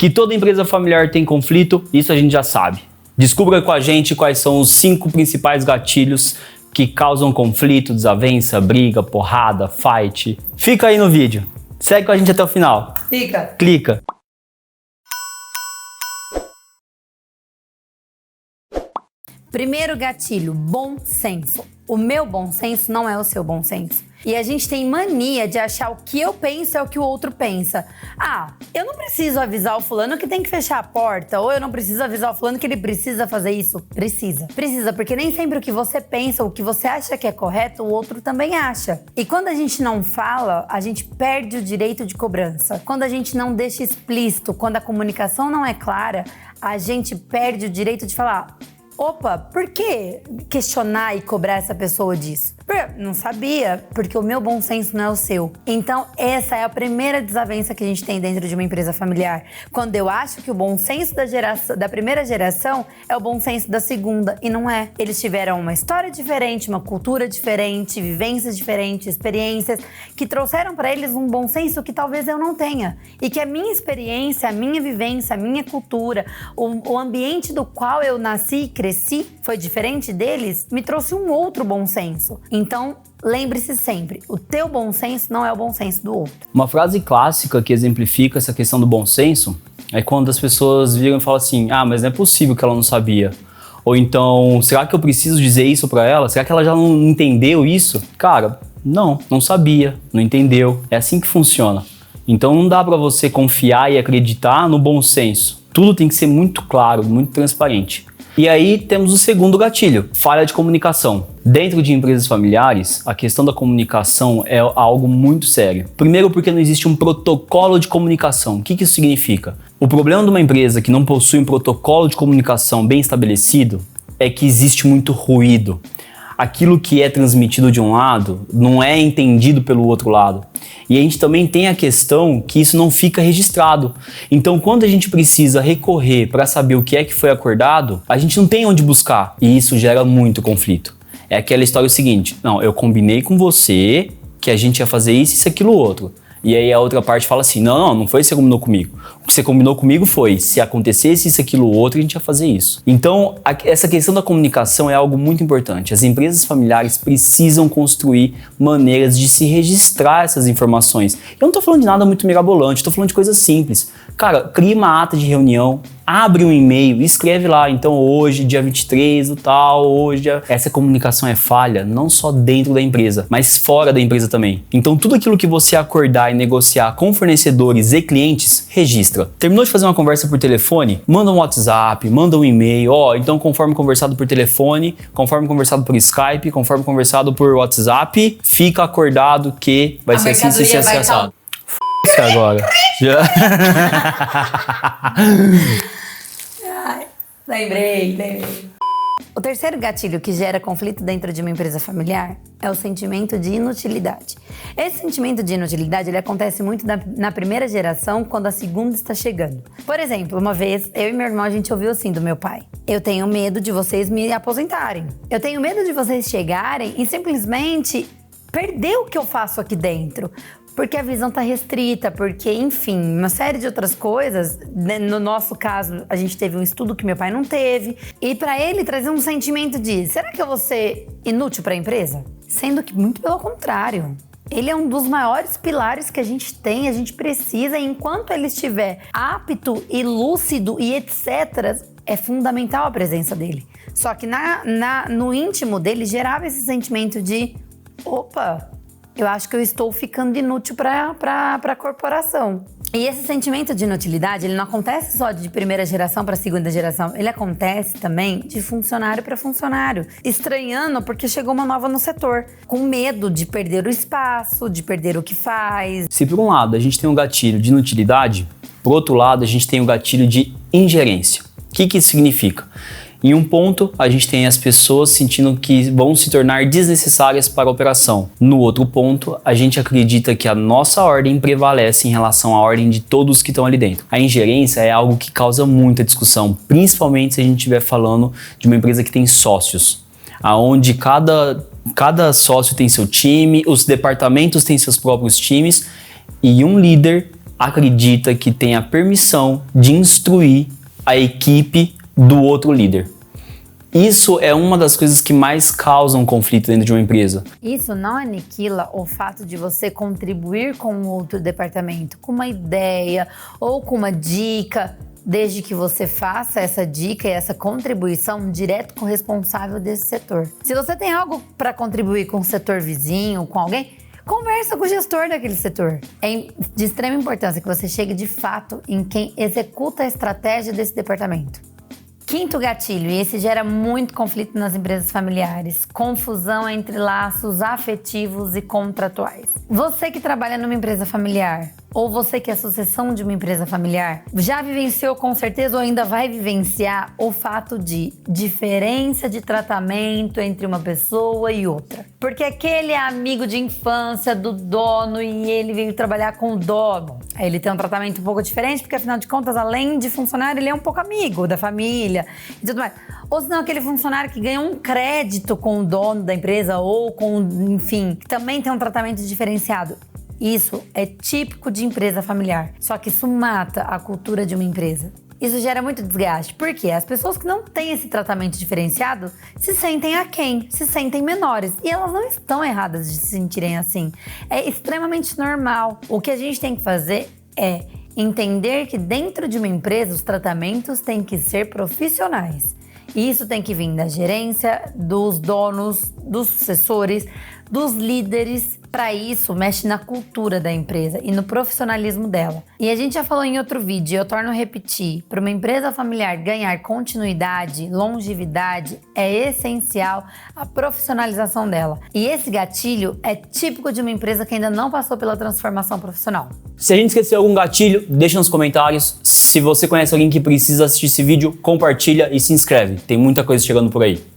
Que toda empresa familiar tem conflito, isso a gente já sabe. Descubra com a gente quais são os 5 principais gatilhos que causam conflito, desavença, briga, porrada, fight. Fica aí no vídeo. Segue com a gente até o final. Fica. Clica. Primeiro gatilho, bom senso. O meu bom senso não é o seu bom senso. E a gente tem mania de achar o que eu penso é o que o outro pensa. Ah, eu não preciso avisar o fulano que tem que fechar a porta, ou eu não preciso avisar o fulano que ele precisa fazer isso. Precisa. Precisa, porque nem sempre o que você pensa, o que você acha que é correto, o outro também acha. E quando a gente não fala, a gente perde o direito de cobrança. Quando a gente não deixa explícito, quando a comunicação não é clara, a gente perde o direito de falar: opa, por que questionar e cobrar essa pessoa disso? Não sabia, porque o meu bom senso não é o seu. Então, essa é a primeira desavença que a gente tem dentro de uma empresa familiar. Quando eu acho que o bom senso da primeira geração é o bom senso da segunda, e não é. Eles tiveram uma história diferente, uma cultura diferente, vivências diferentes, experiências, que trouxeram para eles um bom senso que talvez eu não tenha. E que a minha experiência, a minha vivência, a minha cultura, o ambiente do qual eu nasci e cresci foi diferente deles, me trouxe um outro bom senso. Então, lembre-se sempre, o teu bom senso não é o bom senso do outro. Uma frase clássica que exemplifica essa questão do bom senso é quando as pessoas viram e falam assim: ah, mas não é possível que ela não sabia. Ou então, será que eu preciso dizer isso pra ela? Será que ela já não entendeu isso? Cara, não sabia, não entendeu. É assim que funciona. Então não dá pra você confiar e acreditar no bom senso. Tudo tem que ser muito claro, muito transparente. E aí temos o segundo gatilho, falha de comunicação. Dentro de empresas familiares, a questão da comunicação é algo muito sério. Primeiro, porque não existe um protocolo de comunicação. O que isso significa? O problema de uma empresa que não possui um protocolo de comunicação bem estabelecido é que existe muito ruído. Aquilo que é transmitido de um lado não é entendido pelo outro lado. E a gente também tem a questão que isso não fica registrado. Então, quando a gente precisa recorrer para saber o que é que foi acordado, a gente não tem onde buscar. E isso gera muito conflito. É aquela história seguinte: não, eu combinei com você que a gente ia fazer isso, aquilo, outro. E aí a outra parte fala assim: não foi isso que você combinou comigo. O que você combinou comigo foi, se acontecesse isso, aquilo, outro, a gente ia fazer isso. Então, essa questão da comunicação é algo muito importante. As empresas familiares precisam construir maneiras de se registrar essas informações. Eu não tô falando de nada muito mirabolante, tô falando de coisas simples. Cara, cria uma ata de reunião, abre um e-mail, escreve lá: então hoje, dia 23 do tal, hoje... Essa comunicação é falha, não só dentro da empresa, mas fora da empresa também. Então tudo aquilo que você acordar e negociar com fornecedores e clientes, registra. Terminou de fazer uma conversa por telefone? Manda um WhatsApp, manda um e-mail. Então conforme conversado por telefone, conforme conversado por Skype, conforme conversado por WhatsApp, fica acordado que vai ser assim, assim, assim, assado. Agora. Ai, lembrei. O terceiro gatilho que gera conflito dentro de uma empresa familiar é o sentimento de inutilidade. Esse sentimento de inutilidade, ele acontece muito na primeira geração, quando a segunda está chegando. Por exemplo, uma vez, eu e meu irmão, a gente ouviu assim do meu pai: eu tenho medo de vocês me aposentarem. Eu tenho medo de vocês chegarem e simplesmente perder o que eu faço aqui dentro. Porque a visão tá restrita, porque, enfim, uma série de outras coisas. No nosso caso, a gente teve um estudo que meu pai não teve. E pra ele trazer um sentimento de: será que eu vou ser inútil pra empresa? Sendo que, muito pelo contrário. Ele é um dos maiores pilares que a gente tem, a gente precisa. E enquanto ele estiver apto e lúcido e etc., é fundamental a presença dele. Só que no íntimo dele gerava esse sentimento de: opa, eu acho que eu estou ficando inútil para a corporação. E esse sentimento de inutilidade, ele não acontece só de primeira geração para segunda geração. Ele acontece também de funcionário para funcionário. Estranhando porque chegou uma nova no setor. Com medo de perder o espaço, de perder o que faz. Se por um lado a gente tem um gatilho de inutilidade, por outro lado a gente tem um gatilho de ingerência. O que isso significa? Em um ponto, a gente tem as pessoas sentindo que vão se tornar desnecessárias para a operação. No outro ponto, a gente acredita que a nossa ordem prevalece em relação à ordem de todos que estão ali dentro. A ingerência é algo que causa muita discussão, principalmente se a gente estiver falando de uma empresa que tem sócios, aonde cada sócio tem seu time, os departamentos têm seus próprios times e um líder acredita que tem a permissão de instruir a equipe do outro líder. Isso é uma das coisas que mais causam conflito dentro de uma empresa. Isso não aniquila o fato de você contribuir com outro departamento, com uma ideia ou com uma dica, desde que você faça essa dica e essa contribuição direto com o responsável desse setor. Se você tem algo para contribuir com o setor vizinho, com alguém, conversa com o gestor daquele setor. É de extrema importância que você chegue de fato em quem executa a estratégia desse departamento. Quinto gatilho, e esse gera muito conflito nas empresas familiares: confusão entre laços afetivos e contratuais. Você que trabalha numa empresa familiar, ou você que é sucessão de uma empresa familiar, já vivenciou com certeza ou ainda vai vivenciar o fato de diferença de tratamento entre uma pessoa e outra. Porque aquele é amigo de infância do dono e ele veio trabalhar com o dono. Aí ele tem um tratamento um pouco diferente, porque afinal de contas, além de funcionário, ele é um pouco amigo da família e tudo mais. Ou senão aquele funcionário que ganha um crédito com o dono da empresa ou com, enfim, que também tem um tratamento diferenciado. Isso é típico de empresa familiar, só que isso mata a cultura de uma empresa. Isso gera muito desgaste, porque as pessoas que não têm esse tratamento diferenciado se sentem aquém, se sentem menores. E elas não estão erradas de se sentirem assim. É extremamente normal. O que a gente tem que fazer é entender que dentro de uma empresa os tratamentos têm que ser profissionais. E isso tem que vir da gerência, dos donos, dos sucessores, dos líderes. Para isso, mexe na cultura da empresa e no profissionalismo dela. E a gente já falou em outro vídeo, eu torno a repetir: para uma empresa familiar ganhar continuidade, longevidade, é essencial a profissionalização dela. E esse gatilho é típico de uma empresa que ainda não passou pela transformação profissional. Se a gente esqueceu algum gatilho, deixa nos comentários. Se você conhece alguém que precisa assistir esse vídeo, compartilha e se inscreve. Tem muita coisa chegando por aí.